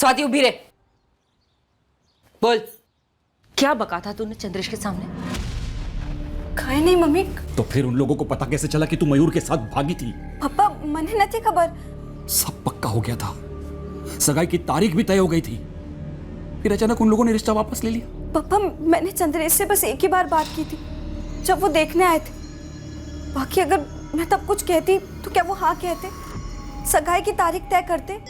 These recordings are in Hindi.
स्वाति उभी रहे, बोल क्या बका था तूने चंद्रेश के सामने? कहीं नहीं मम्मी। तो फिर उन लोगों को पता कैसे चला कि तू मयूर के साथ भागी थी? पापा मने नहीं खबर। सब पक्का हो गया था, सगाई की तारीख भी तय हो गई थी, फिर अचानक उन लोगों ने रिश्ता वापस ले लिया। पापा मैंने चंद्रेश से बस एक ही बार बात की थी, जब वो देखने आए थे। बाकी अगर मैं तब कुछ कहती तो क्या वो हाँ कहते, सगाई की तारीख तय करते?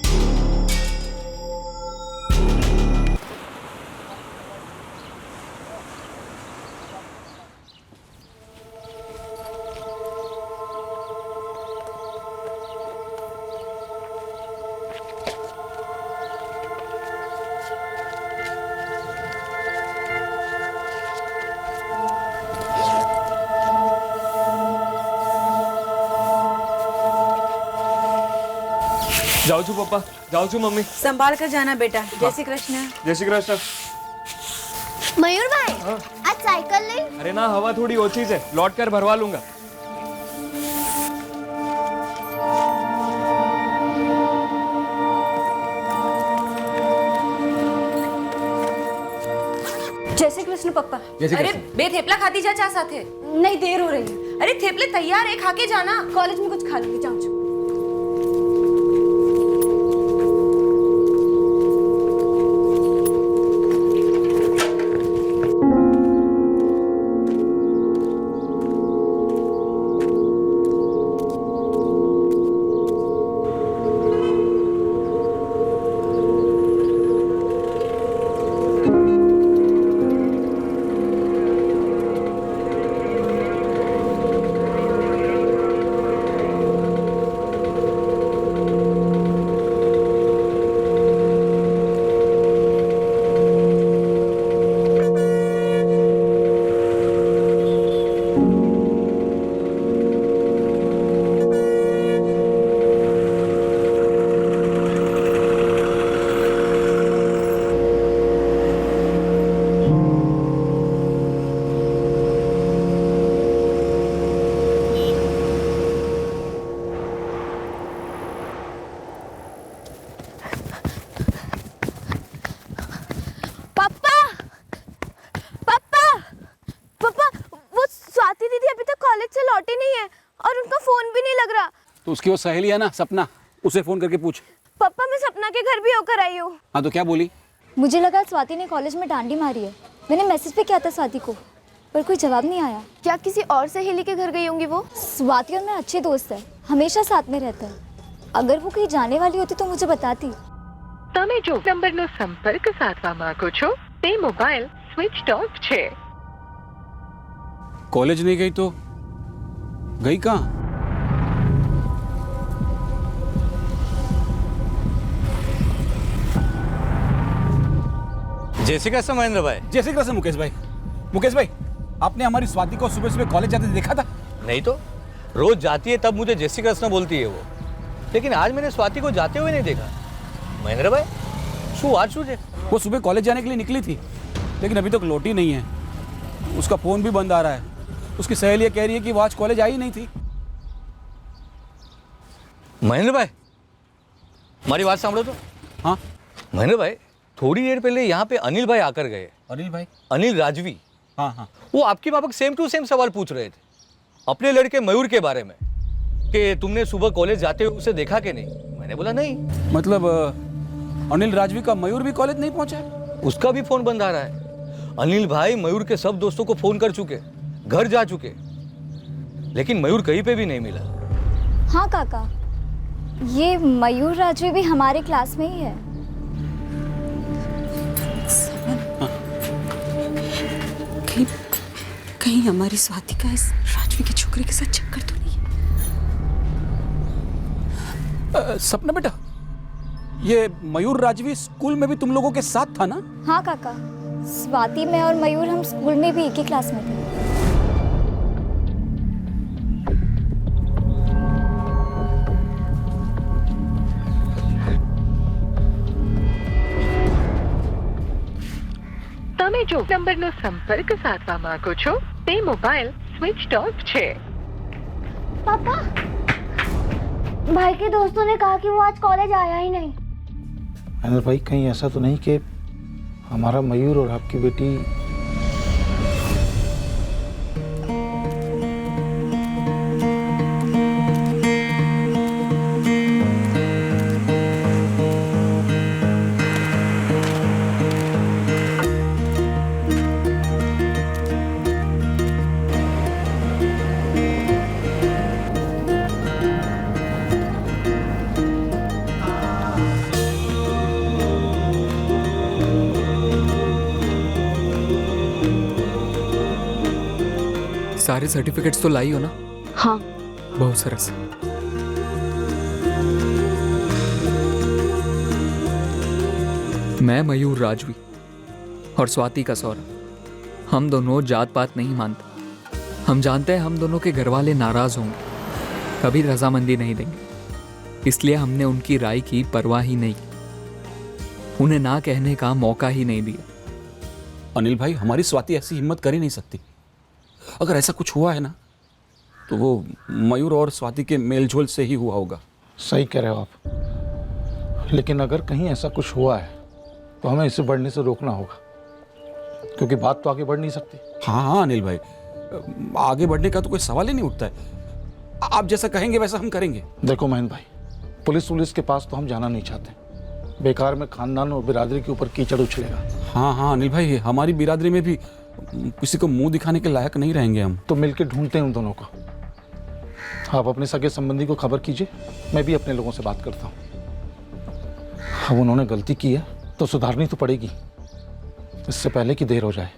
जाओ छू पप्पा, जाओ छू मम्मी। संभाल कर जाना बेटा। जय श्री कृष्ण। जय श्री कृष्ण। मयूर भाई आज साइकिल नहीं? अरे ना, हवा थोड़ी ओछी है, लौट कर भरवा लूंगा। जय श्री कृष्ण पप्पा। अरे बे थेपला खाती जा चा साथे। नहीं देर हो रही है। अरे थेपले तैयार है, खा के जाना। कॉलेज में कुछ खा लूंगी, जाओ जाओ। तो उसकी वो सहेली है ना सपना, उसे फोन करके पूछ। पापा मैं सपना के घर भी होकर आई हूँ। हाँ तो क्या बोली? मुझे लगा स्वाति ने कॉलेज में डांडी मारी है। मैंने मैसेज भी किया था स्वाति को, पर कोई जवाब नहीं आया। क्या किसी और सहेली के घर गई होंगी वो? स्वाति और मैं अच्छे दोस्त है, हमेशा साथ में रहता है। अगर वो कहीं जाने वाली होती तो मुझे बताती। તમે જો નંબરનો સંપર્ક સાધવા માંગો છો તે મોબાઈલ સ્વિચ ઓફ છે। कॉलेज नहीं गई तो गई कहाँ? जय श्री कृष्ण महेंद्र भाई। जय श्री कृष्ण मुकेश भाई। मुकेश भाई, आपने हमारी स्वाति को सुबह सुबह कॉलेज जाते देखा था? नहीं तो रोज जाती है तब मुझे जय श्री कृष्ण बोलती है वो, लेकिन आज मैंने स्वाति को जाते हुए नहीं देखा। महेंद्र भाई शू आज शू है? वो सुबह कॉलेज जाने के लिए निकली थी, लेकिन अभी तक लौटी नहीं है। उसका फोन भी बंद आ रहा है। उसकी सहेलियां कह रही है कि वो आज कॉलेज आई नहीं थी। महेंद्र भाई हमारी बात सांभो तो। हाँ महेंद्र भाई, थोड़ी देर पहले यहाँ पे अनिल भाई आकर गए। अनिल भाई? अनिल राजवी। हाँ हाँ। वो आपकी माफक सेम टू सेम सवाल पूछ रहे थे अपने लड़के मयूर के बारे में, कि तुमने सुबह कॉलेज जाते हुए उसे देखा कि नहीं। मैंने बोला नहीं। मतलब अनिल राजवी का मयूर भी कॉलेज नहीं पहुंचा है? उसका भी फोन बंद आ रहा है। अनिल भाई मयूर के सब दोस्तों को फोन कर चुके, घर जा चुके, लेकिन मयूर कहीं पे भी नहीं मिला। हाँ काका, ये मयूर राजवी भी हमारे क्लास में ही है। कहीं कहीं हमारी स्वाति का इस राजवी के छोकरे के साथ चक्कर तो नहीं है? सपना बेटा, ये मयूर राजवी स्कूल में भी तुम लोगों के साथ था ना? हाँ काका, स्वाति, मैं और मयूर हम स्कूल में भी एक ही क्लास में थे। તમે જો નંબરનો સંપર્ક સાધવા માંગો છો તે મોબાઈલ સ્વિચ ઓફ છે। पापा, भाई के दोस्तों ने कहा कि वो आज कॉलेज आया ही नहीं। अनिल भाई, कहीं ऐसा तो नहीं कि हमारा मयूर और आपकी बेटी सारे सर्टिफिकेट्स तो लाई हो ना? हाँ। बहुत सरस। मैं मयूर राजवी और स्वाति का सौरा, हम दोनों जात पात नहीं मानते। हम जानते हैं हम दोनों के घर वाले नाराज होंगे, कभी रजामंदी नहीं देंगे, इसलिए हमने उनकी राय की परवाह ही नहीं की, उन्हें ना कहने का मौका ही नहीं दिया। अनिल भाई, हमारी स्वाति ऐसी हिम्मत कर ही नहीं सकती। अगर ऐसा कुछ हुआ है ना तो वो मयूर और स्वाति के मेलझोल से ही हुआ होगा। सही कह रहे हो आप, लेकिन अगर कहीं ऐसा कुछ हुआ है तो हमें इसे बढ़ने से रोकना होगा, क्योंकि बात तो आगे बढ़ नहीं सकती। हाँ हाँ अनिल भाई, आगे बढ़ने का तो कोई सवाल ही नहीं उठता है। आप जैसा कहेंगे वैसा हम करेंगे। देखो महेंद्र भाई, पुलिस के पास तो हम जाना नहीं चाहते। बेकार में खानदान और बिरादरी के ऊपर कीचड़ उछलेगा। हाँ हाँ अनिल भाई, हमारी बिरादरी में भी किसी को मुंह दिखाने के लायक नहीं रहेंगे हम। तो मिलकर ढूंढते हैं उन दोनों को। आप अपने सगे संबंधी को खबर कीजिए, मैं भी अपने लोगों से बात करता हूँ। अब उन्होंने गलती की है तो सुधारनी तो पड़ेगी, इससे पहले कि देर हो जाए।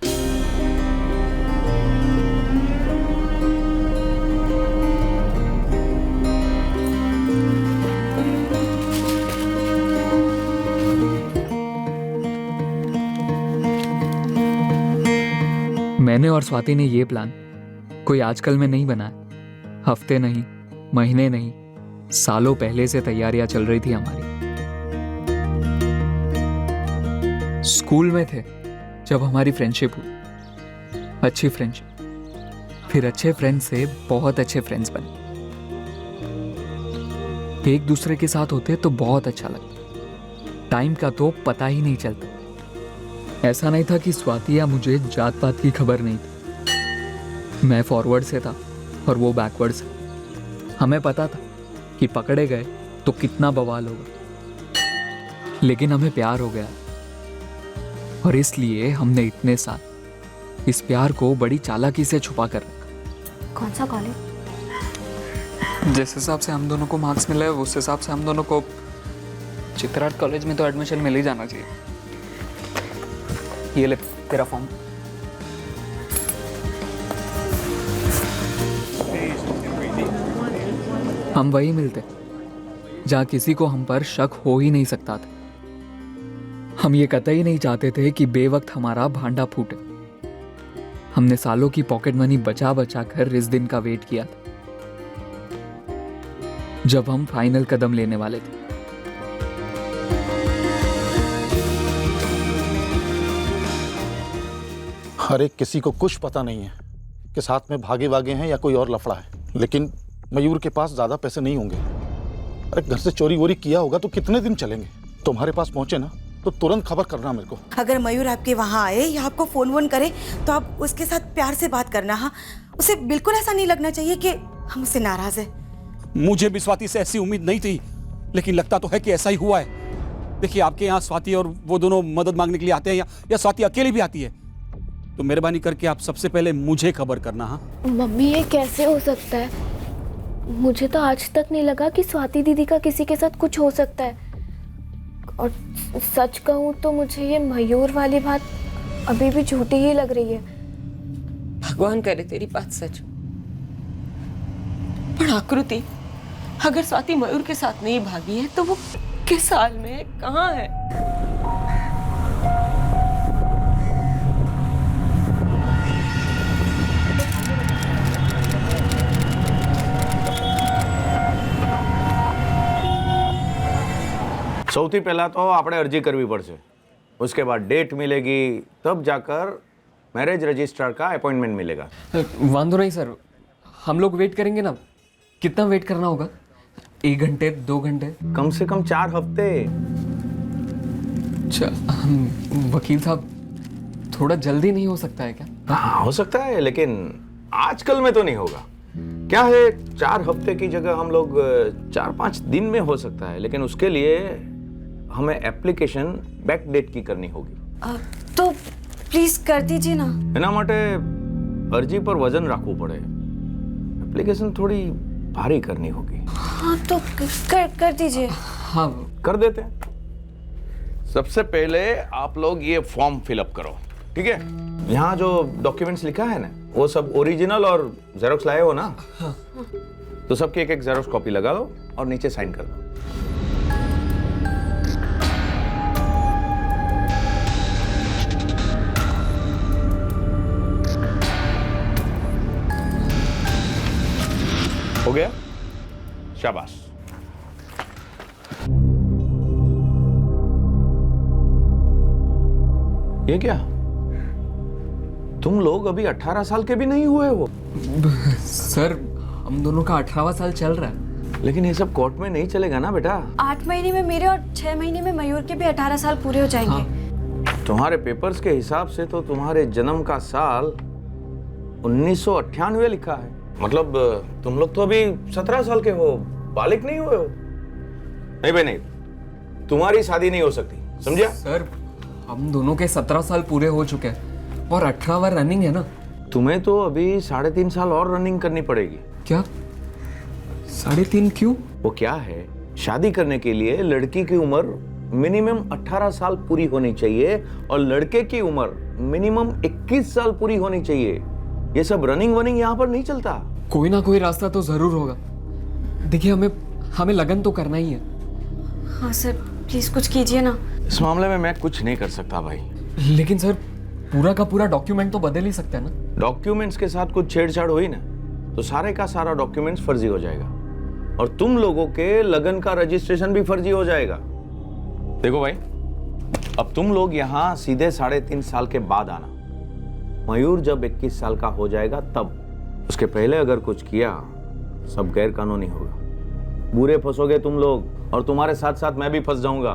मैंने और स्वाति ने ये प्लान कोई आजकल में नहीं बनाया। हफ्ते नहीं, महीने नहीं, सालों पहले से तैयारियां चल रही थी हमारी। स्कूल में थे जब हमारी फ्रेंडशिप हुई, अच्छी फ्रेंडशिप, फिर अच्छे फ्रेंड से बहुत अच्छे फ्रेंड्स बने। एक दूसरे के साथ होते तो बहुत अच्छा लगता, टाइम का तो पता ही नहीं चलता। ऐसा नहीं था कि स्वाति या मुझे जात पात की खबर नहीं थी। मैं फॉरवर्ड से था और वो बैकवर्ड से। हमें पता था कि पकड़े गए तो कितना बवाल होगा, लेकिन हमें प्यार हो गया और इसलिए हमने इतने साल इस प्यार को बड़ी चालाकी से छुपा कर रखा। कौन सा कॉलेज? जिस हिसाब से हम दोनों को मार्क्स मिले उस हिसाब से हम दोनों को चित्रार्थ कॉलेज में तो एडमिशन मिल ही जाना चाहिए। ये ले तेरा फॉर्म। हम वही मिलते जहाँ किसी को हम पर शक हो ही नहीं सकता था। हम ये कतई नहीं चाहते थे कि बेवक्त हमारा भांडा फूटे। हमने सालों की पॉकेट मनी बचा बचा कर इस दिन का वेट किया था जब हम फाइनल कदम लेने वाले थे। हर एक किसी को कुछ पता नहीं है कि साथ में भागे वागे हैं या कोई और लफड़ा है, लेकिन मयूर के पास ज्यादा पैसे नहीं होंगे। अरे घर से चोरी वोरी किया होगा तो कितने दिन चलेंगे? तुम्हारे पास पहुंचे ना तो तुरंत खबर करना मेरे को। अगर मयूर आपके वहाँ आए या आपको फोन वोन करे तो आप उसके साथ प्यार से बात करना। हाँ, उसे बिल्कुल ऐसा नहीं लगना चाहिए कि हम उससे नाराज है। मुझे भी स्वाति से ऐसी उम्मीद नहीं थी, लेकिन लगता तो है कि ऐसा ही हुआ है। देखिए, आपके यहाँ स्वाति और वो दोनों मदद मांगने के लिए आते हैं या स्वाति अकेली भी आती है, तो मेहरबानी करके आप सबसे पहले मुझे खबर करना। हाँ मम्मी, ये कैसे हो सकता है? मुझे तो आज तक नहीं लगा कि स्वाति दीदी का किसी के साथ कुछ हो सकता है। और सच कहूँ तो मुझे ये मयूर वाली बात अभी भी झूठी ही लग रही है। भगवान करे तेरी बात सच। पर आकृति, अगर स्वाति मयूर के साथ नहीं भागी है तो वो किस हाल में है, कहाँ है? સૌથી પહેલાં તો આપણે અરજી કરવી પડશે, उसके बाद डेट मिलेगी, तब जाकर मैरिज रजिस्ट्रार का अपॉइंटमेंट मिलेगा। वांदो नहीं सर, हम लोग वेट करेंगे ना। कितना वेट करना होगा? 1 घंटे, 2 घंटे? कम से कम 4 हफ्ते। वकील साहब, थोड़ा जल्दी नहीं हो सकता है क्या? हाँ, हो सकता है, लेकिन आजकल में तो नहीं होगा। क्या है, 4 हफ्ते की जगह हम लोग 4-5 दिन में हो सकता है, लेकिन उसके लिए हमें एप्लीकेशन बैक डेट की करनी होगी। तो प्लीज कर दीजिए ना। એના માટે અરજી પર વજન રાખવું પડે। એપ્લિકેશન થોડી ભારી करनी होगी। हाँ तो कर दीजिए। हाँ, कर देते हैं। सबसे पहले आप लोग ये फॉर्म फिलअप करो, ठीक है? यहाँ जो डॉक्यूमेंट्स लिखा है ना, वो सब ओरिजिनल और जेरोक्स लाए हो ना? हाँ। तो सबकी एक जेरोक्स कॉपी लगा दो और नीचे साइन कर दो। हो गया? शाबाश। ये क्या? तुम लोग अभी 18 साल के भी नहीं हुए हो। सर, हम दोनों का 18वां साल चल रहा है। लेकिन ये सब कोर्ट में नहीं चलेगा ना बेटा। 8 महीने में मेरे और 6 महीने में मयूर के भी 18 साल पूरे हो जाएंगे। हाँ। तुम्हारे पेपर्स के हिसाब से तो तुम्हारे जन्म का साल 1998 लिखा है। मतलब तुम लोग तो अभी 17 साल के हो, बालिग नहीं हुए हो। नहीं भाई नहीं, तुम्हारी शादी नहीं हो सकती, समझा? सर, हम दोनों के 17 साल पूरे हो चुके हैं और 18वां रनिंग है ना। तुम्हें तो अभी 3.5 साल और रनिंग करनी पड़ेगी। क्या? 3.5 क्यों? वो क्या है, शादी करने के लिए लड़की की उम्र मिनिमम 18 साल पूरी होनी चाहिए और लड़के की उम्र मिनिमम 21 साल पूरी होनी चाहिए। ये सब रनिंग वनिंग यहाँ पर नहीं चलता। कोई ना कोई रास्ता तो जरूर होगा। देखिए, हमें लगन तो करना ही है। हाँ सर, प्लीज कुछ कीजिए ना। इस मामले में मैं कुछ नहीं कर सकता भाई। लेकिन सर, पूरा का पूरा डॉक्यूमेंट तो बदल ही सकते हैं ना। डॉक्यूमेंट्स के साथ कुछ छेड़छाड़ हुई ना, तो सारे का सारा डॉक्यूमेंट्स फर्जी हो जाएगा और तुम लोगों के लगन का रजिस्ट्रेशन भी फर्जी हो जाएगा। देखो भाई, अब तुम लोग यहाँ सीधे 3.5 साल के बाद आना। मयूर जब 21 साल का हो जाएगा तब, उसके पहले अगर कुछ किया सब गैर कानूनी होगा। बुरे फंसोगे तुम लोग और तुम्हारे साथ साथ मैं भी फंस जाऊंगा।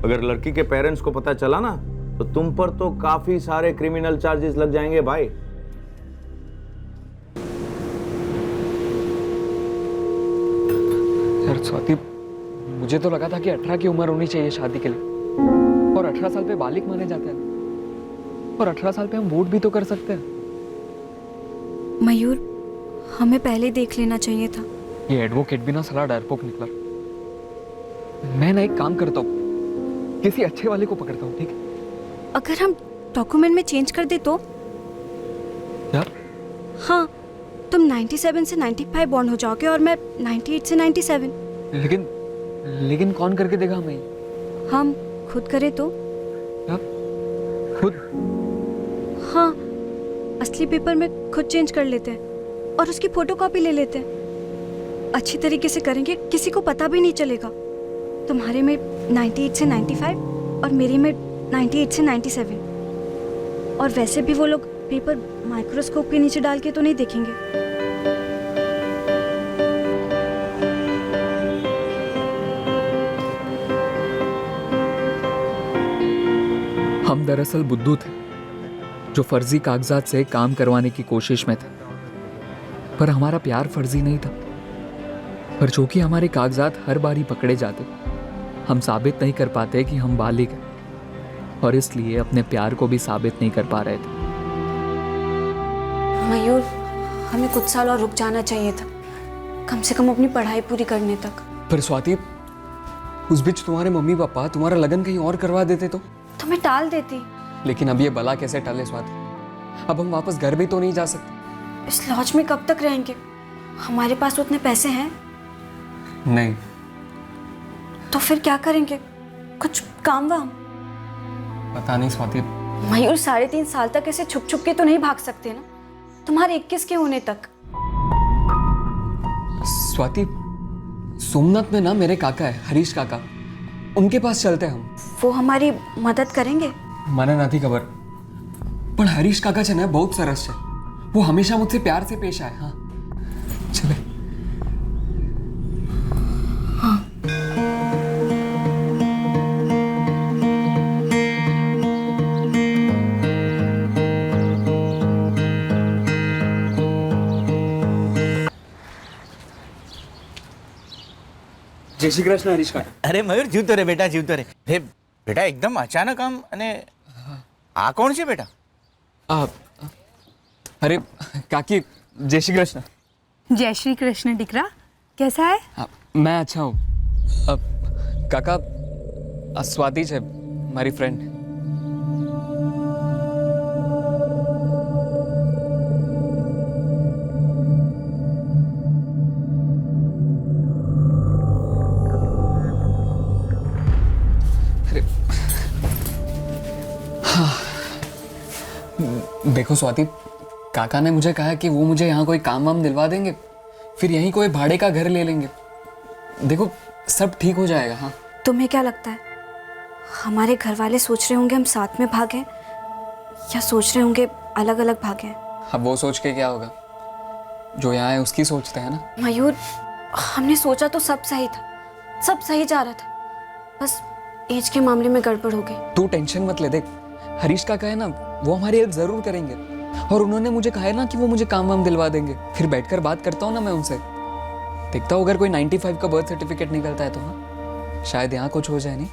अगर लड़की के पेरेंट्स को पता चला ना, तो तुम पर तो काफी सारे क्रिमिनल चार्जेस लग जाएंगे भाई। यार स्वाति, मुझे तो लगा था कि 18 की उम्र होनी चाहिए शादी के लिए, और 18 साल पे बालिग माने जाते हैं, और 18 साल पे हम वोट भी तो कर सकते हैं। मयूर, हमें पहले देख लेना चाहिए था। ये एडवोकेट भी ना साला डरपोक निकला। मैं ना एक काम करता हूँ, किसी अच्छे वाले को पकड़ता हूँ, ठीक है? अगर हम डॉक्यूमेंट में चेंज कर दे तो? यार हाँ, तुम 97 से 95 बॉन्ड हो जाओगे और मैं 98 से 97। लेकिन कौन करके देगा हमें? हम खुद करें तो? यार खुद? हाँ, असली पेपर में खुद चेंज कर लेते हैं और उसकी फोटोकॉपी ले लेते हैं। अच्छी तरीके से करेंगे, किसी को पता भी नहीं चलेगा। तुम्हारे में 98 से 95 और मेरे में 98 से 97। और वैसे भी वो लोग पेपर माइक्रोस्कोप के नीचे डाल के तो नहीं देखेंगे। हम दरअसल बुद्धू थे जो फर्जी कागजात से काम करवाने की कोशिश में थे, पर हमारा प्यार फर्जी नहीं था। पर जो कि हमारे कागजात हर बारी पकड़े जाते, हम साबित नहीं कर पाते कि हम बालिग हैं, और इसलिए अपने प्यार को भी साबित नहीं कर पा रहे थे। मयूर, हमें कुछ साल और रुक जाना चाहिए था, कम से कम अपनी पढ़ाई पूरी करने तक। पर स्वाति, उस बीच तुम्हारे मम्मी पापा तुम्हारा लगन कहीं और करवा देते तो मैं टाल देती। लेकिन अब ये बला कैसे टले स्वाति? अब हम वापस घर भी तो नहीं जा सकते। इस लॉज में कब तक रहेंगे? हमारे पास उतने पैसे हैं नहीं। तो फिर क्या करेंगे? कुछ काम वाम? पता नहीं स्वाति। मयूर, 3.5 साल तक ऐसे छुप छुप के तो नहीं भाग सकते ना, तुम्हारे 21 के होने तक। स्वाति, सोमनाथ में ना मेरे काका है, हरीश काका, उनके पास चलते हैं हम। वो हमारी मदद करेंगे? મને નથી ખબર, પણ હરીશ કાકા છે ને બહુ જ સરસ છે। वो हमेशा मुझसे प्यार से पेश आए। हाँ चले। हाँ। जय श्री कृष्ण हरीश का। અરે મયુર જીવતો રે બેટા જીવતો રે. હે બેટા એકદમ અચાનક આમ અને આ કોણ છે બેટા? अरे काकी जय श्री कृष्ण। जय श्री कृष्ण दिकरा, कैसा है? मैं अच्छा हूँ। काका स्वाति है मारी फ्रेंड। देखो स्वाति, काका ने मुझे कहा कि वो मुझे यहाँ कोई काम वाम दिलवा देंगे, फिर यहीं कोई भाड़े का घर ले लेंगे। देखो सब ठीक हो जाएगा। हाँ, तुम्हें क्या लगता है हमारे घर वाले सोच रहे होंगे हम साथ में भागें या सोच रहे होंगे अलग अलग भागें? अब वो सोच के क्या होगा, जो यहाँ है उसकी सोचते हैं ना। मयूर, हमने सोचा तो सब सही था, सब सही जा रहा था, बस एज के मामले में गड़बड़ हो गई। तू टेंशन मत ले। देख हरीश काका है ना, वो हमारी हेल्प जरूर करेंगे, और उन्होंने मुझे कहा है ना कि वो मुझे काम वाम दिलवा देंगे। फिर बैठकर बात करता हूँ ना मैं उनसे, देखता हूँ अगर कोई 95 का बर्थ सर्टिफिकेट निकलता है तो हाँ, शायद यहाँ कुछ हो जाए। नहीं,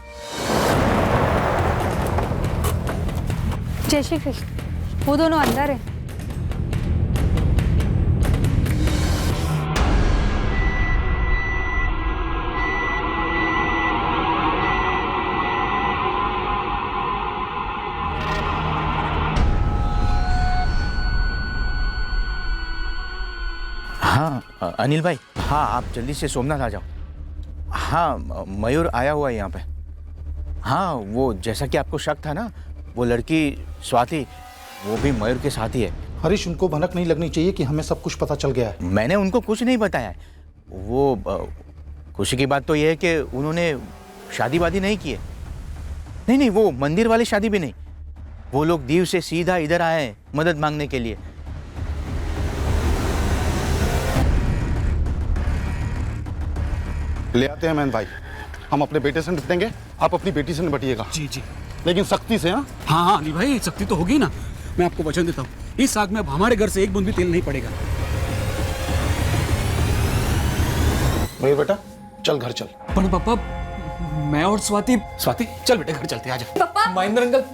जय श्री कृष्ण, वो दोनों अंदर है। हाँ अनिल भाई, हाँ आप जल्दी से सोमनाथ आ जाओ। हाँ मयूर आया हुआ है यहाँ पे। हाँ वो जैसा कि आपको शक था ना, वो लड़की स्वाति वो भी मयूर के साथ ही है। हरीश, उनको भनक नहीं लगनी चाहिए कि हमें सब कुछ पता चल गया है। मैंने उनको कुछ नहीं बताया है। वो खुशी की बात तो ये है कि उन्होंने शादी वादी नहीं की है। नहीं, वो मंदिर वाली शादी भी नहीं। वो लोग दीव से सीधा इधर आए हैं मदद मांगने के लिए। ले आते हैं मैन भाई, हम अपने बेटे से निपटेंगे, आप अपनी बेटी से निपटिएगा। जी जी, लेकिन सख्ती से। हाँ हाँ अनिल भाई, सख्ती तो होगी ना। मैं आपको वचन देता हूँ, इस आग में अब हमारे घर से एक बूंद भी तेल नहीं पड़ेगा। मयूर बेटा चल घर चल। पर पापा, मैं और स्वाति चल बेटे घर चलते, आजा। पापा, महेंद्र अंकल,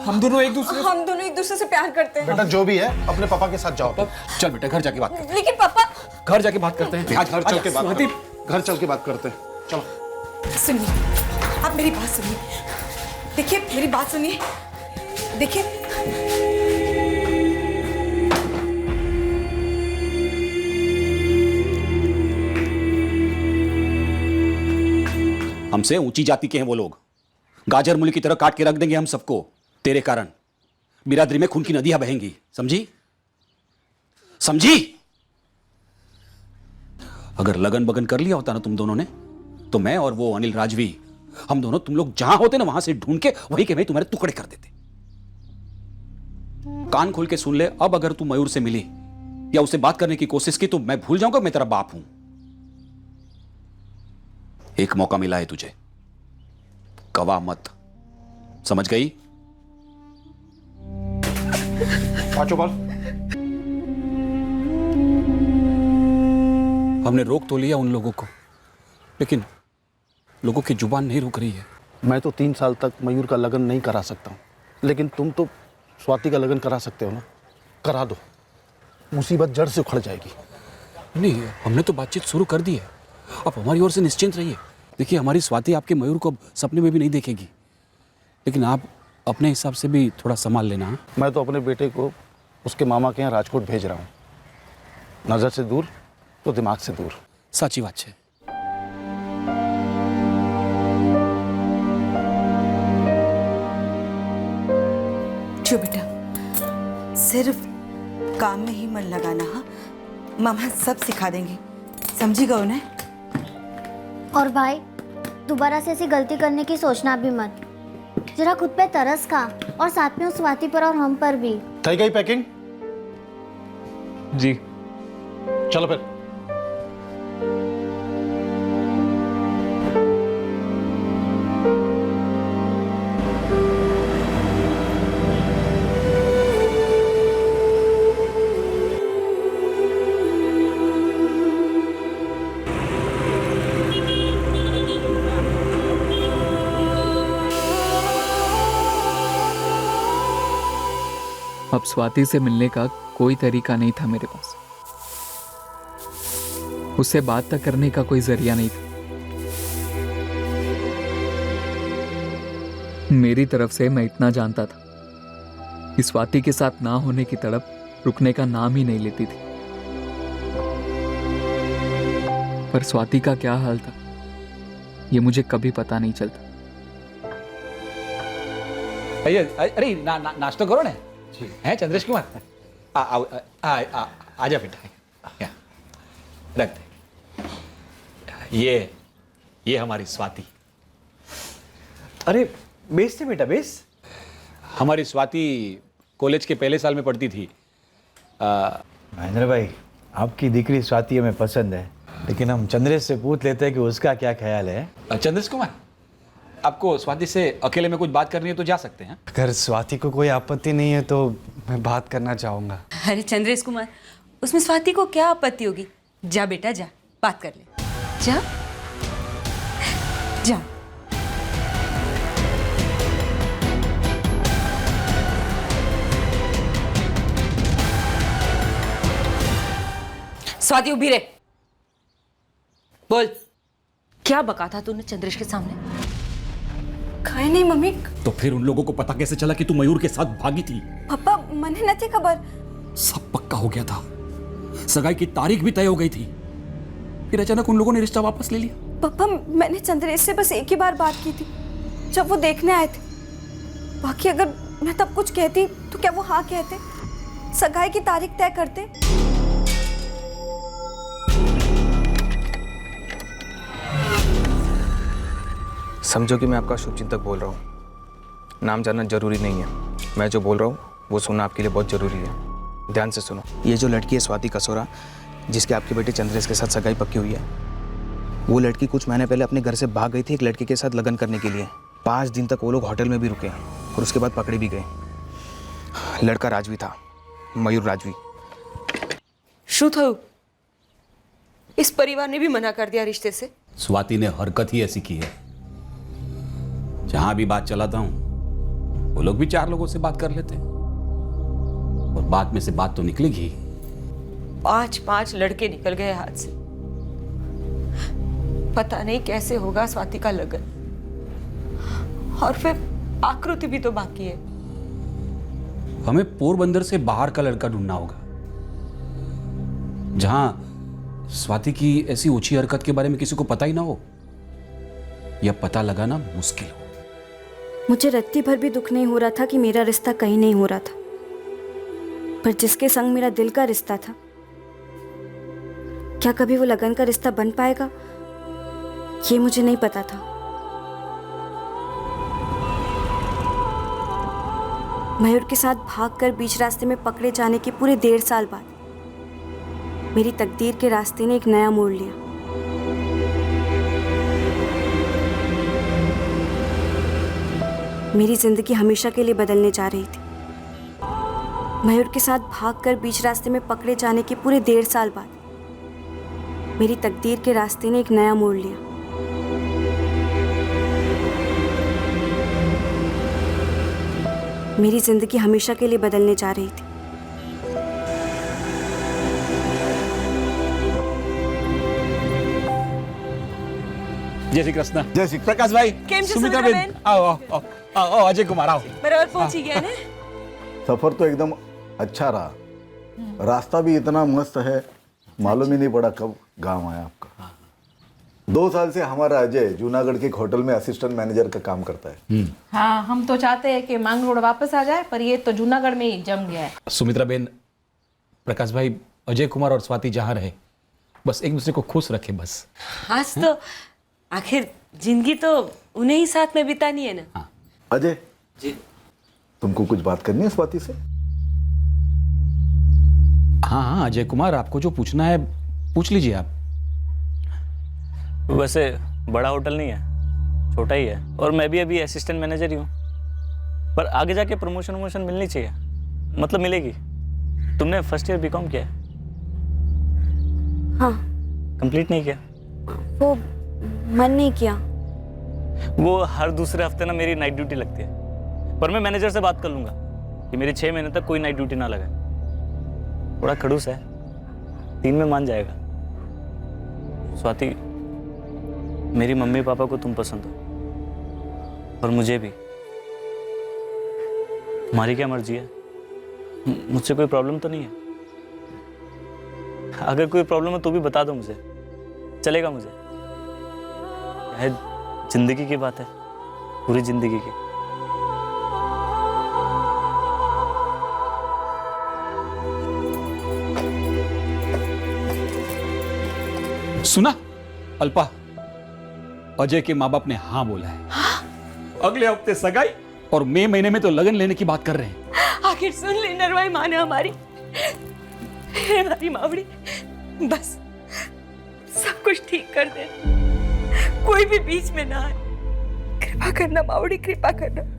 हम दोनों एक दूसरे से प्यार करते हैं। बेटा जो भी है अपने पापा के साथ जाओ। चल बेटे घर जाके बात करते हैं। लेकिन पापा, घर जाके बात करते हैं। आज घर चल के बात करते हैं। घर चल के बात करते हैं, चलो। सुनिए, आप मेरी बात सुनिए। देखिए मेरी बात सुनिए। देखिए हमसे ऊंची जाति के हैं वो लोग, गाजर मूली की तरह काट के रख देंगे हम सबको। तेरे कारण बिरादरी में खून की नदियां बहेंगी, समझी? अगर लगन बगन कर लिया होता ना तुम दोनों ने, तो मैं और वो अनिल राजवी, हम दोनों तुम लोग जहां होते ना वहां से ढूंढ के वहीं के वहीं तुम्हारे टुकड़े कर देते। कान खोल के सुन ले, अब अगर तू मयूर से मिली या उसे बात करने की कोशिश की तो मैं भूल जाऊंगा मैं तेरा बाप हूं। एक मौका मिला है तुझे, गवा मत, समझ गई? पांचों बाल। हमने रोक तो लिया उन लोगों को, लेकिन लोगों की जुबान नहीं रुक रही है। मैं तो 3 साल तक मयूर का लगन नहीं करा सकता हूँ, लेकिन तुम तो स्वाति का लगन करा सकते हो ना। करा दो, मुसीबत जड़ से उखड़ जाएगी। नहीं, हमने तो बातचीत शुरू कर दी है, अब हमारी ओर से निश्चिंत रहिए। देखिए हमारी स्वाति आपके मयूर को अब सपने में भी नहीं देखेगी, लेकिन आप अपने हिसाब से भी थोड़ा संभाल लेना। मैं तो अपने बेटे को उसके मामा के यहाँ राजकोट भेज रहा हूँ। नजर से दूर तो दिमाग से दूर। साची बात है। जो बेटा, सिर्फ काम में ही मन लगाना। हाँ, मामा सब सिखा देंगे, समझिएगा उन्हें। और भाई, दोबारा से ऐसी गलती करने की सोचना भी मत। जरा खुद पे तरस खा, और साथ में उस स्वाति पर और हम पर भी। थी गई पैकिंग? जी चलो फिर। अब स्वाति से मिलने का कोई तरीका नहीं था मेरे पास। उससे बात तक करने का कोई जरिया नहीं था। मेरी तरफ से मैं इतना जानता था कि स्वाति के साथ ना होने की तड़प रुकने का नाम ही नहीं लेती थी। पर स्वाति का क्या हाल था ये मुझे कभी पता नहीं चलता। अरे नाश्ता करो ना है चंद्रेश कुमार। आजा बेटा, रख दे। ये हमारी स्वाति। अरे बेस थे बेटा, बेस। हमारी स्वाति कॉलेज के पहले साल में पढ़ती थी। महेंद्र भाई, आपकी दिकरी स्वाति हमें पसंद है, लेकिन हम चंद्रेश से पूछ लेते हैं कि उसका क्या ख्याल है। चंद्रेश कुमार, आपको स्वाति से अकेले में कुछ बात करनी है तो जा सकते हैं। अगर स्वाति को कोई आपत्ति नहीं है तो मैं बात करना चाहूँगा। अरे चंद्रेश कुमार, उसमें स्वाति को क्या आपत्ति होगी? जा बेटा जा, बात कर ले। जा जा। स्वाति उभी रहे। बोल, क्या बका था तूने चंद्रेश के सामने? काहे नहीं मम्मी। तो फिर उन लोगों को पता कैसे चला कि तू मयूर के साथ भागी थी? पापा मने नहीं खबर। सब पक्का हो गया था, सगाई की तारीख भी तय हो गई थी, फिर अचानक उन लोगों ने रिश्ता वापस ले लिया। पापा मैंने चंद्रेश से बस एक ही बार बात की थी, जब वो देखने आए थे। बाकी अगर मैं तब कुछ कहती तो क्या वो हाँ कहते, सगाई की तारीख तय करते? समझो कि मैं आपका शुभचिंतक बोल रहा हूँ। नाम जानना जरूरी नहीं है, मैं जो बोल रहा हूँ वो सुनना आपके लिए बहुत जरूरी है। ध्यान से सुनो। ये जो लड़की है स्वाति कसोरा, जिसके आपके बेटे चंद्रेश के साथ सगाई पक्की हुई है, वो लड़की कुछ महीने पहले अपने घर से भाग गई थी एक लड़के के साथ लगन करने के लिए। 5 दिन तक वो लोग होटल में भी रुके और उसके बाद पकड़े भी गए। लड़का राजवी था, मयूर राजवी। शू थयु? इस परिवार ने भी मना कर दिया रिश्ते से। स्वाति ने हरकत ही ऐसी की है, जहां भी बात चलाता हूं वो लोग भी 4 लोगों से बात कर लेते हैं और बात में से बात तो निकलेगी। 5 लड़के निकल गए हाथ से। पता नहीं कैसे होगा स्वाति का लगन, और फिर आकृति भी तो बाकी है। हमें पोरबंदर से बाहर का लड़का ढूंढना होगा, जहां स्वाति की ऐसी ऊंची हरकत के बारे में किसी को पता ही ना हो, या पता लगाना मुश्किल हो। मुझे रत्ती भर भी दुख नहीं हो रहा था कि मेरा रिश्ता कहीं नहीं हो रहा था, पर जिसके संग मेरा दिल का रिश्ता था, क्या कभी वो लगन का रिश्ता बन पाएगा, ये मुझे नहीं पता था। मयूर के साथ भागकर बीच रास्ते में पकड़े जाने के पूरे 1.5 साल बाद मेरी तकदीर के रास्ते ने एक नया मोड़ लिया। मेरी जिंदगी हमेशा के लिए बदलने जा रही थी। मयूर के साथ भागकर बीच रास्ते में पकड़े जाने के पूरे 1.5 साल बाद मेरी तकदीर के रास्ते ने एक नया मोड़ लिया। मेरी जिंदगी हमेशा के लिए बदलने जा रही थी। जय श्री कृष्ण। जय श्री प्रकाश भाई, केम छो सुमित्रा सुमित्रा बेन, आओ अजय कुमार आओ। बराबर पहुंची गया ने। सफर तो एकदम अच्छा रहा, रास्ता भी इतना मस्त है, मालूम ही नहीं पड़ा कब गांव आया आपका। 2 साल से हमारा अजय जूनागढ़ के एक होटल में असिस्टेंट मैनेजर का काम करता है। हाँ, हम तो चाहते हैं कि मांग रोड वापस आ जाए, पर ये तो जूनागढ़ में ही जम गया है। सुमित्रा बेन, प्रकाश भाई, अजय कुमार और स्वाति जहाँ रहे बस एक दूसरे को खुश रखे बस। आज तो आखिर जिंदगी तो उन्हें ही साथ में बितानी है ना। अजय जी, तुमको कुछ बात करनी है स्वाति से? हाँ अजय कुमार, आपको जो पूछना है पूछ लीजिए आप। वैसे बड़ा होटल नहीं है, छोटा ही है, और मैं भी अभी असिस्टेंट मैनेजर ही हूँ, पर आगे जाके प्रमोशन वमोशन मिलनी चाहिए, मतलब मिलेगी। तुमने फर्स्ट ईयर बीकॉम किया है? हाँ। कंप्लीट नहीं किया? वो मन नहीं किया। वो हर दूसरे हफ्ते ना मेरी नाइट ड्यूटी लगती है, पर मैं मैनेजर से बात कर लूंगा, कि मेरी 6 महीने तक कोई नाइट ड्यूटी ना लगे। थोड़ा खड़ूस है, 3 में मान जाएगा। स्वाति, मेरी मम्मी पापा को तुम पसंद हो और मुझे भी। तुम्हारी क्या मर्जी है, मुझसे कोई प्रॉब्लम तो नहीं है। अगर कोई प्रॉब्लम है तो भी बता दो मुझे, चलेगा मुझे। है जिंदगी की बात है, पूरी जिंदगी की। सुना अल्पा, अजय के माँ बाप ने हाँ बोला है। अगले हफ्ते सगाई और मई महीने में तो लगन लेने की बात कर रहे हैं। आखिर सुन ली नरवाई माँ ने हमारी मावड़ी। बस सब कुछ ठीक कर दे, कोई भी बीच में ना आए। कृपा करना मावड़ी, कृपा करना।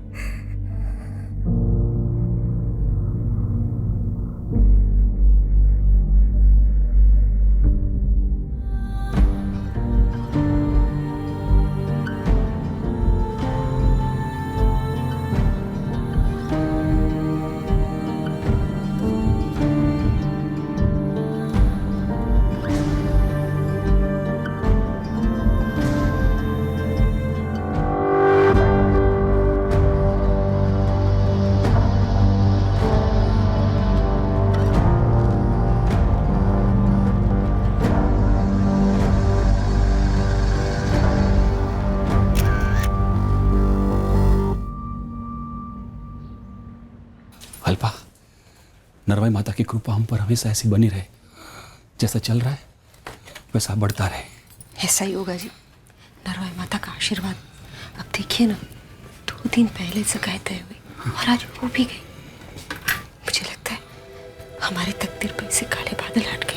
अल्पा, नरवाई माता की कृपा हम पर हमेशा ऐसी बनी रहे। जैसा चल रहा है वैसा बढ़ता रहे। ऐसा ही होगा जी, नरवाई माता का आशीर्वाद। अब देखिए ना, 2 दिन पहले सगाई तय हुई और आज हो भी गई। मुझे लगता है हमारी तकदीर पर से काले बादल हट गए।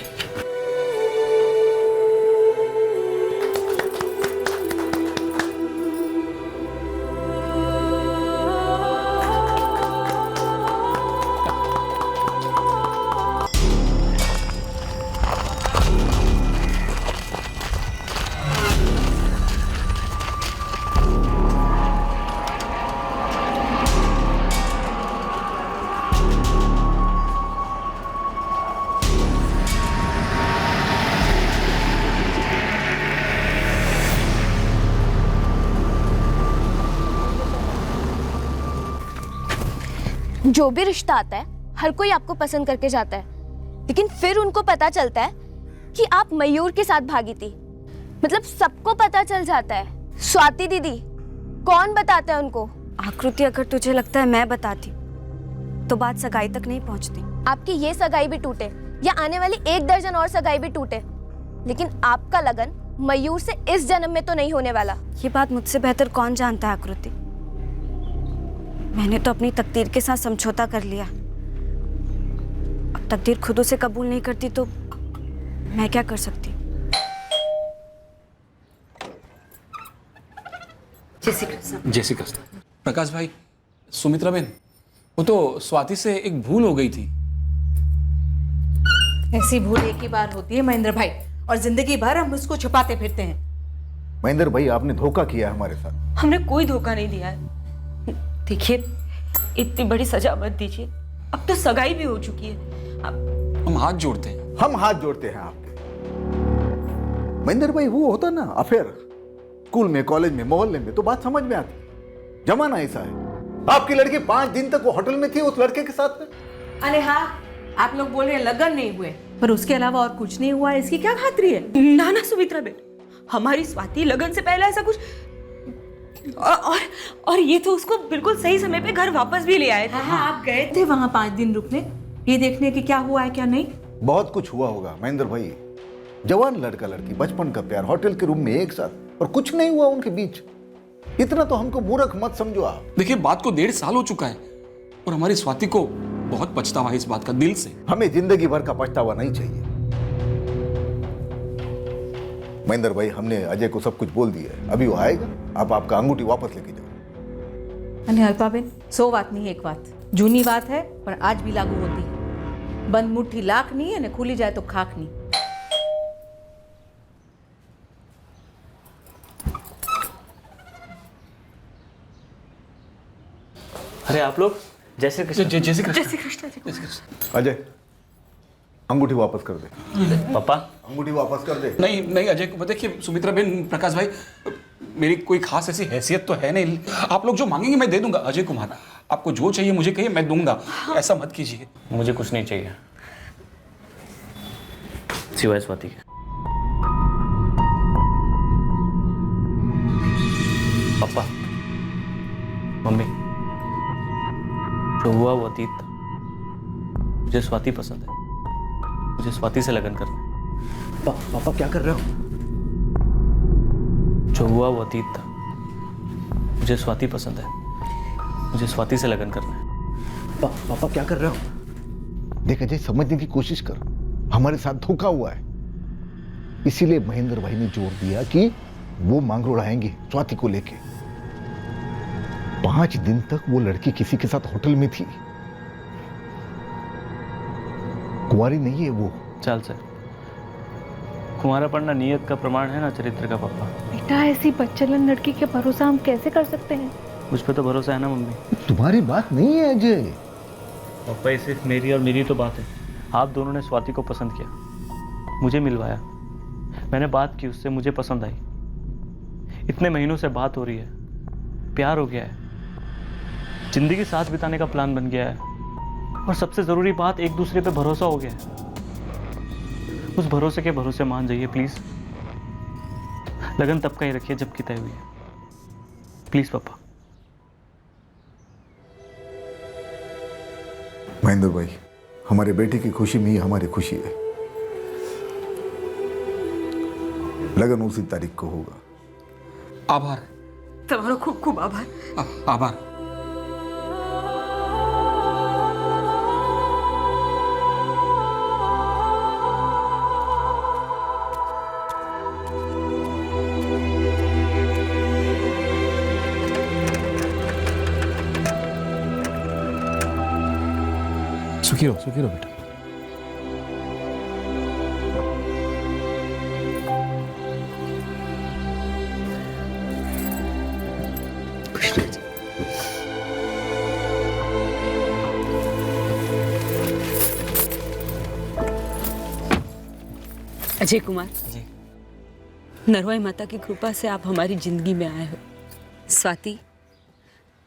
जो भी रिश्ता आता है हर कोई आपको पसंद करके जाता है, लेकिन फिर उनको पता चलता है कि आप मयूर के साथ भागी थी। मतलब सबको पता चल जाता है। स्वाति दीदी, कौन बताता है उनको? आकृति, अगर तुझे लगता है मैं बताती तो बात सगाई तक नहीं पहुंचती। आपकी ये सगाई भी टूटे या आने वाली 1 दर्जन और सगाई भी टूटे, लेकिन आपका लगन मयूर से इस जन्म में तो नहीं होने वाला। ये बात मुझसे बेहतर कौन जानता है आकृति। मैंने तो अपनी तकदीर के साथ समझौता कर लिया। अब तकदीर खुद उसे कबूल नहीं करती तो मैं क्या कर सकती। जय श्री कृष्ण। जय श्री कृष्ण। प्रकाश भाई, सुमित्रा बहन, वो तो स्वाति से एक भूल हो गई थी। ऐसी भूल एक ही बार होती है महेंद्र भाई, और जिंदगी भर हम उसको छुपाते फिरते हैं। महेंद्र भाई, आपने धोखा किया है हमारे साथ। हमने कोई धोखा नहीं दिया है। देखिए, इतनी बड़ी सजा मत दीजिए, अब तो सगाई भी हो चुकी है। हम हाथ जोड़ते हैं। हम हाथ जोड़ते हैं आपके। महेंद्र भाई, वो होता ना अफेयर, स्कूल में, कॉलेज में, मोहल्ले में, तो बात समझ में आती। जमाना ऐसा है। आपकी लड़की 5 दिन तक वो होटल में थी उस लड़के के साथ में। अरे हाँ, आप लोग बोल रहे हैं लगन नहीं हुए, पर उसके अलावा और कुछ नहीं हुआ, इसकी क्या खातिरी है? ना ना सुमित्रा बेट, हमारी स्वाति लगन से पहले ऐसा कुछ और ये तो उसको बिल्कुल सही समय पे घर वापस भी ले आए थे। हाँ, आप गए थे वहां 5 दिन रुकने, ये देखने कि क्या हुआ है क्या नहीं। बहुत कुछ हुआ होगा महेंद्र भाई। जवान लड़का लड़की, बचपन का प्यार, होटल के रूम में एक साथ, और कुछ नहीं हुआ उनके बीच। इतना तो हमको मूर्ख मत समझो आप। देखिए, बात को 1.5 साल हो चुका है और हमारी स्वाति को बहुत पछतावा है इस बात का, दिल से। हमें जिंदगी भर का पछतावा नहीं चाहिए। महेंद्र भाई, हमने अजय को सब कुछ बोल दिया है। अभी वो आएगा, आप आपका अंगूठी वापस लेके जाओ। अरे अल्पाबेन, 100 बात नहीं एक बात, जूनी बात है पर आज भी लागू होती है। बंद मुट्ठी लाख नहीं है ना, खुली जाए तो खाक नहीं। अरे आप लोग जय श्री कृष्ण। जय श्री कृष्ण। जय श्री कृष्ण। जय श्री कृष्ण। अजय, अंगूठी वापस कर दे। पापा अंगूठी वापस कर दे। नहीं नहीं अजय, देखिए सुमित्रा बेन, प्रकाश भाई, मेरी कोई खास ऐसी हैसियत तो है नहीं। आप लोग जो मांगेंगे मैं दे दूंगा। अजय कुमार, आपको जो चाहिए मुझे कहिए, मैं दूंगा। ऐसा मत कीजिए। मुझे कुछ नहीं चाहिए सिवाय स्वाति के। पापा, मम्मी, जो हुआ वो अतीत था। मुझे स्वाति पसंद है, मुझे स्वाति से लगन करना है। पापा क्या कर रहे हो? जो हुआ वो अतीत था। मुझे स्वाति पसंद है, मुझे स्वाति से लगन करना है। पापा क्या कर रहे हो? देख अजय, समझने की कोशिश कर। हमारे साथ धोखा हुआ है, इसीलिए महेंद्र भाई ने जोर दिया कि वो मांग उड़ाएंगे स्वाति को लेके। 5 दिन तक वो लड़की किसी के साथ होटल में थी। कुंवारी नहीं है वो। चल सर, कुंवारा पढ़ना नियत का प्रमाण है ना चरित्र का। पापा, बेटा ऐसी बच्चलन लड़की के भरोसा हम कैसे कर सकते हैं? मुझ पे तो भरोसा है ना मम्मी। तुम्हारी बात नहीं है अजय। पापा, ये सिर्फ मेरी और मेरी तो बात है। आप दोनों ने स्वाति को पसंद किया, मुझे मिलवाया, मैंने बात की उससे, मुझे पसंद आई। इतने महीनों से बात हो रही है, प्यार हो गया है, जिंदगी साथ बिताने का प्लान बन गया है, और सबसे जरूरी बात, एक दूसरे पे भरोसा हो गया है। उस भरोसे के भरोसे मान जाइए प्लीज। लगन तब का ही रखिए जब की तय हुई है, प्लीज पापा। महेंद्र भाई, हमारे बेटे की खुशी में ही हमारी खुशी है। लगन उसी तारीख को होगा। आभार। तुम्हारा खूब खूब आभार। आभार। सुखी रहो बेटा। अजय कुमार, नरवाई माता की कृपा से आप हमारी जिंदगी में आए हो। स्वाति,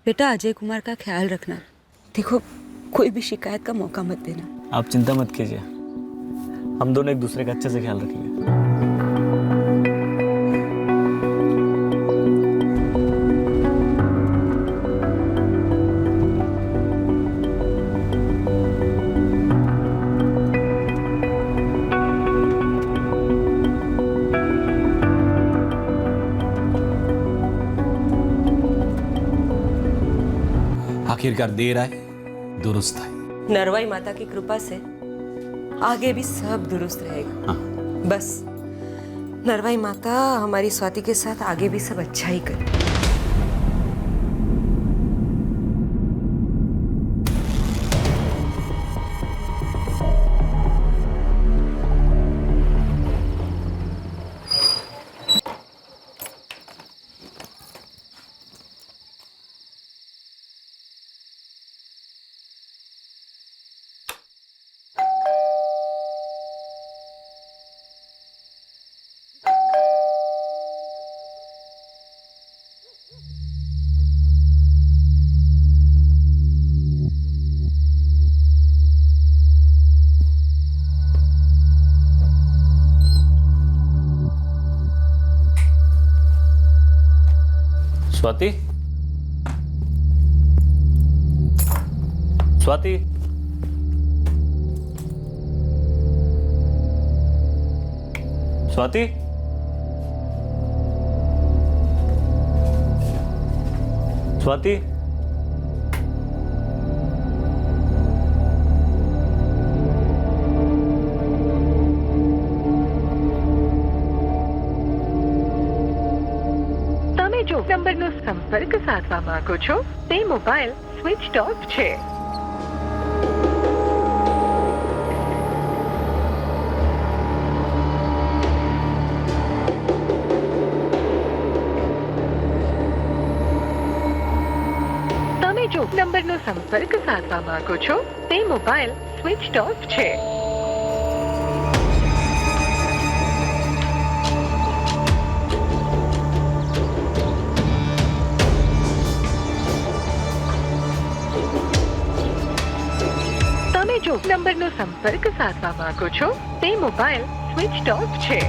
बेटा अजय कुमार का ख्याल रखना। देखो, कोई भी शिकायत का मौका मत देना। आप चिंता मत कीजिए, हम दोनों एक दूसरे का अच्छे से ख्याल रखेंगे। आखिरकार देर आए दुरुस्त है। नरवाई माता की कृपा से आगे भी सब दुरुस्त रहेगा। बस नरवाई माता हमारी स्वाति के साथ आगे भी सब अच्छा ही करे। स्वाति, स्वाति, स्वाति, स्वाति, જો નંબરનો સંપર્ક સાધવા માંગો છો તે મોબાઈલ સ્વિચ ઓફ છે। તમે જો નંબરનો સંપર્ક સાધવા માંગો છો તે મોબાઈલ સ્વિચ ઓફ છે. તમે જો નંબરનો સંપર્ક સાધવા માંગો છો તે મોબાઈલ સ્વિચ ઓફ છે.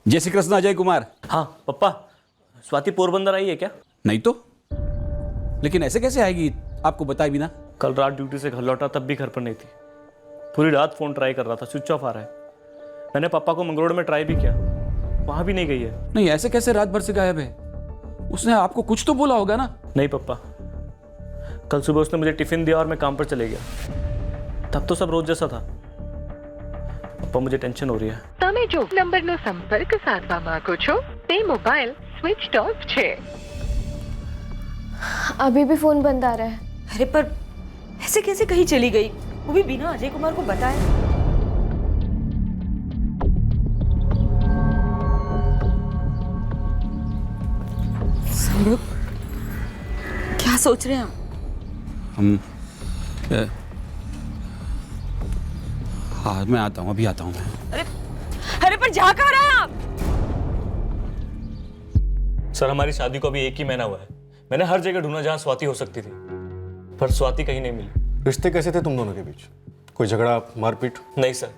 जय श्री कृष्ण अजय कुमार. हाँ पप्पा, स्वाति पोरबंदर आई है क्या? नहीं तो, लेकिन ऐसे कैसे आएगी आपको बताए बिना? कल रात ड्यूटी से घर लौटा तब भी घर पर नहीं थी. पूरी रात फोन ट्राई कर रहा था, स्विच ऑफ आ रहा है. मैंने पापा को मंगरोड़ में ट्राई भी किया, वहां भी नहीं गई है. नहीं, ऐसे कैसे रात भर से गायब है? उसने आपको कुछ तो बोला होगा ना? नहीं पप्पा, कल सुबह उसने मुझे टिफिन दिया और मैं काम पर चले गया. तब तो सब रोज जैसा था. पप्पा मुझे टेंशन हो रही है. તમે જો નંબરનો સંપર્ક સાધવા માંગો છો તે મોબાઈલ સ્વિચ ઓફ છે. अभी भी फोन बंद आ रहा है. अरे पर ऐसे कैसे कहीं चली गई, वो भी बिना अजय कुमार को बताए? संभव क्या सोच रहे हैं आप? हम हाँ, मैं आता हूँ, अभी आता हूँ मैं. अरे पर जा कहाँ रहे हैं आप? सर हमारी शादी को अभी 1 ही महीना हुआ है. मैंने हर जगह ढूंढा जहाँ स्वाति हो सकती थी, पर स्वाति कहीं नहीं मिली. रिश्ते कैसे थे तुम दोनों के बीच? कोई झगड़ा, मारपीट? नहीं सर,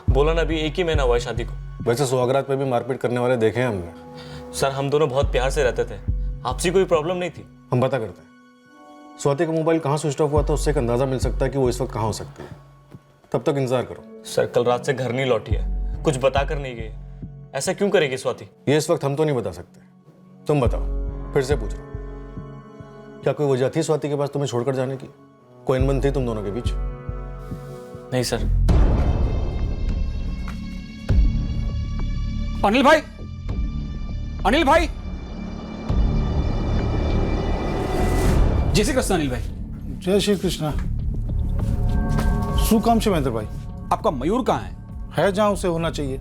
बोला ना अभी 1 ही महीना हुआ है शादी को. वैसे सुहागरात पे भी मारपीट करने वाले देखे हैं हमने. सर हम दोनों बहुत प्यार से रहते थे, आपसी कोई प्रॉब्लम नहीं थी. हम पता करते हैं. स्वाति का मोबाइल कहाँ स्विच ऑफ हुआ था उससे एक अंदाजा मिल सकता है कि वो इस वक्त कहाँ हो सकती है. तब तक इंतजार करो. सर कल रात से घर नहीं लौटी है, कुछ बता कर नहीं गई. ऐसा क्यों करेगी स्वाति? ये इस वक्त हम तो नहीं बता सकते. तुम बताओ, फिर से पूछ रहा हूं. क्या कोई वजह थी स्वाति के पास तुम्हें छोड़कर जाने की? कोई अनबन थी तुम दोनों के बीच? नहीं सर. अनिल भाई, अनिल भाई, जय श्री कृष्ण अनिल भाई. जय श्री कृष्ण. શું કામ છે મહેન્દ્ર ભાઈ? आपका मयूर कहाँ है? है जहाँ उसे होना चाहिए.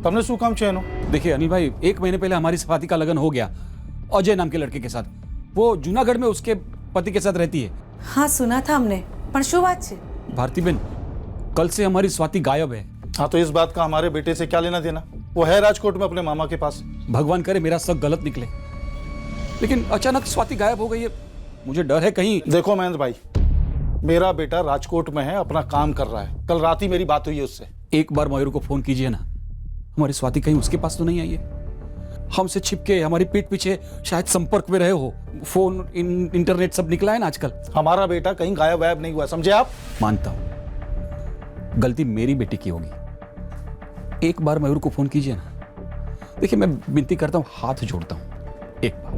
તમને શું કામ છે એનો? देखिए अनिल भाई, 1 महीने पहले हमारी स्वाति का लगन हो गया अजय नाम के लड़के के साथ. वो जूनागढ़ में उसके पति के साथ रहती है. हाँ सुना था हमने, पर શું વાત છે? भारती बहन, कल से हमारी स्वाति गायब है. हाँ तो इस बात का हमारे बेटे से क्या लेना देना? वो है राजकोट में अपने मामा के पास. भगवान करे मेरा शक गलत निकले, लेकिन अचानक स्वाति गायब हो गई है. मुझे डर है कहीं. देखो महेंद्र भाई, मेरा बेटा राजकोट में है, अपना काम कर रहा है. कल रात ही मेरी बात हुई है उससे. एक बार मयूर को फोन कीजिए ना. हमारी स्वाति कहीं उसके पास तो नहीं आई है? हमसे छिपके हमारी पीठ पीछे शायद संपर्क में रहे हो. फोन इंटरनेट सब निकला है ना आजकल. हमारा बेटा कहीं गायब वायब नहीं हुआ, समझे आप? मानता हूं गलती मेरी बेटी की होगी. एक बार मयूर को फोन कीजिए ना. देखिए मैं विनती करता हूं, हाथ जोड़ता हूं, एक बार.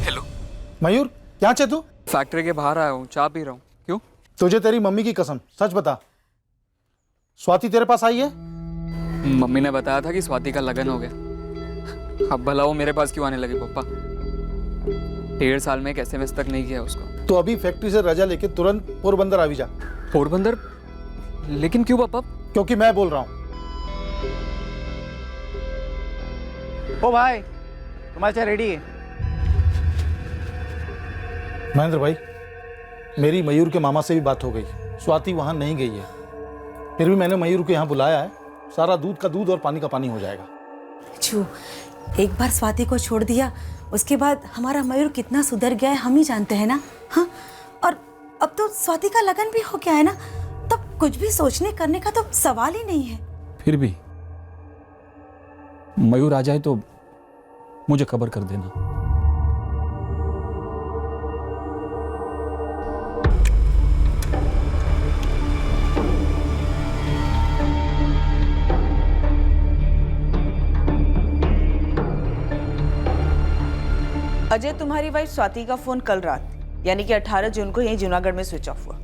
हेलो मयूर, क्या चाहे तू? फैक्ट्री के बाहर आया हूँ, चाय पी रहा हूँ. क्यों? तुझे तेरी मम्मी की कसम, सच बता, स्वाति तेरे पास आई है? मम्मी ने बताया था कि स्वाति का लगन हो गया. अब भला वो मेरे पास क्यों आने लगी पापा? 1.5 साल में एक SMS तक नहीं किया उसको. तो अभी फैक्ट्री से रजा लेके तुरंत पोरबंदर आवी जा. पोरबंदर? लेकिन क्यों पापा? क्योंकि मैं बोल रहा हूँ. ओ भाई, तुम्हारा चाय रेडी है. महेंद्र भाई, मेरी मयूर के मामा से भी बात हो गई. स्वाति वहां नहीं गई है. फिर भी मैंने मयूर को यहाँ बुलाया है. सारा दूध का दूध और पानी का पानी हो जाएगा. छू, एक बार स्वाति को छोड़ दिया, उसके बाद हमारा मयूर कितना सुधर गया है हम ही जानते हैं ना. हाँ, और अब तो स्वाति का लगन भी हो गया है ना, तब कुछ भी सोचने करने का तो सवाल ही नहीं है. फिर भी मयूर आ जाए तो मुझे खबर कर देना. अजय, तुम्हारी वाइफ स्वाति का फोन कल रात यानी कि 18 जून को यहीं जूनागढ़ में स्विच ऑफ हुआ,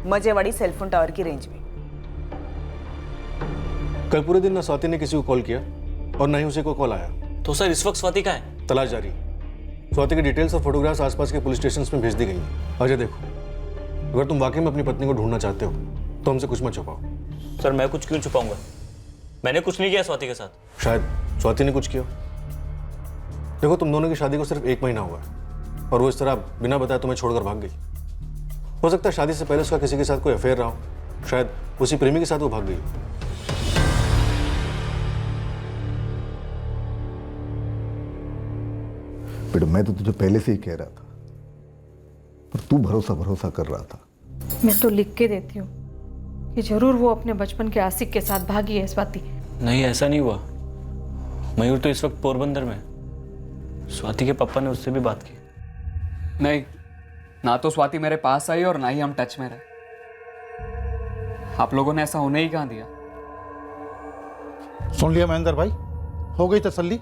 मजेवाड़ी सेलफोन टावर की रेंज में. कल पूरे दिन ना स्वाति ने किसी को कॉल किया और ना ही उसे को कॉल आया। तो सर इस वक्त स्वाति कहाँ है? तलाश जारी। स्वाति की डिटेल्स और फोटोग्राफ्स आसपास के पुलिस स्टेशन में भेज दी गई हैं। अजय देखो, अगर तुम वाकई में अपनी पत्नी को ढूंढना चाहते हो तो हमसे कुछ मत छुपाओ। सर मैं कुछ क्यों छुपाऊंगा? मैंने कुछ नहीं किया स्वाति के साथ। शायद स्वाति ने कुछ किया। देखो, तुम दोनों की शादी को सिर्फ 1 महीना हुआ है और वो इस तरह बिना बताए तुम्हें छोड़कर भाग गई। हो सकता है शादी से पहले उसका किसी के साथ कोई अफेयर रहा हो, शायद उसी प्रेमी के साथ वो भाग गई। बेटा मैं तो तुझे पहले से ही कह रहा था, पर तू भरोसा कर रहा था। मैं तो लिख के देती हूँ कि जरूर वो अपने बचपन के आशिक के साथ भागी है स्वाति। नहीं, ऐसा नहीं हुआ। मयूर तो इस वक्त पोरबंदर में। स्वाति के पापा ने उससे भी बात की। नहीं, ना तो स्वाति मेरे पास आई और ना ही हम टच में रहे। आप लोगों ने ऐसा होने ही कहाँ दिया? सुन लिया महेंद्र भाई, हो गई तसल्ली।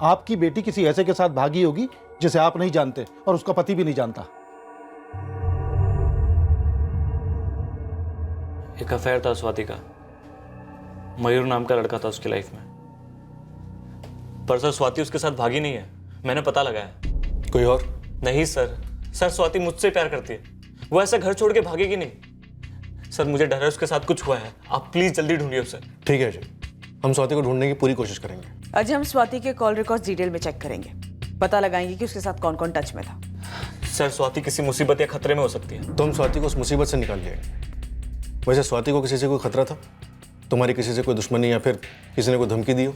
आपकी बेटी किसी ऐसे के साथ भागी होगी जिसे आप नहीं जानते और उसका पति भी नहीं जानता। एक अफेयर था स्वाति का, मयूर नाम का लड़का था उसकी लाइफ में। पर सर स्वाति उसके साथ भागी नहीं है, मैंने पता लगाया। कोई और? नहीं सर, स्वाति मुझसे प्यार करती है। वो ऐसा घर छोड़ के भागेगी नहीं। सर मुझे डर है उसके साथ कुछ हुआ है। आप प्लीज जल्दी ढूंढिए उसे। ठीक है अजय, हम स्वाति को ढूंढने की पूरी कोशिश करेंगे। अजय, हम स्वाति के कॉल रिकॉर्ड्स डिटेल में चेक करेंगे, पता लगाएंगे कि उसके साथ कौन कौन टच में था। सर स्वाति किसी मुसीबत या खतरे में हो सकती है। तो हम स्वाति को उस मुसीबत से निकाल लेंगे। वैसे स्वाति को किसी से कोई खतरा था? तुम्हारी किसी से कोई दुश्मनी या फिर किसी ने कोई धमकी दी हो?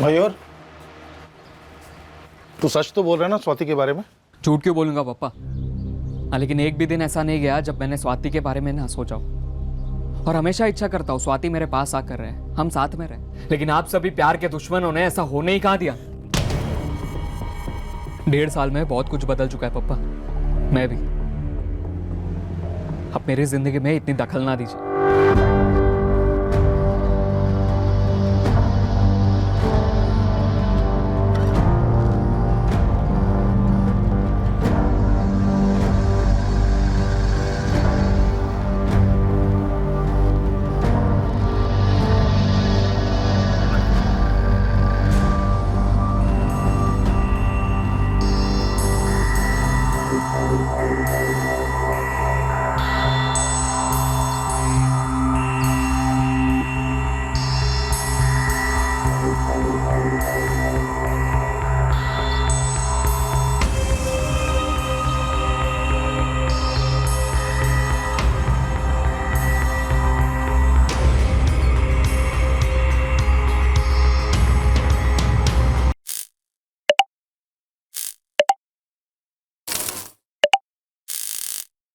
मयूर, तू सच तो बोल रहा है ना स्वाति के बारे में? झूठ क्यों बोलूंगा पापा? हाँ, लेकिन एक भी दिन ऐसा नहीं गया जब मैंने स्वाति के बारे में ना सोचा हो। और हमेशा इच्छा करता हूँ स्वाति मेरे पास आकर रहे, हम साथ में रहे। लेकिन आप सभी प्यार के दुश्मनों ने ऐसा होने ही कहाँ दिया। 1.5 साल में बहुत कुछ बदल चुका है पापा, मैं भी। अब मेरी जिंदगी में इतनी दखल ना दीजिए।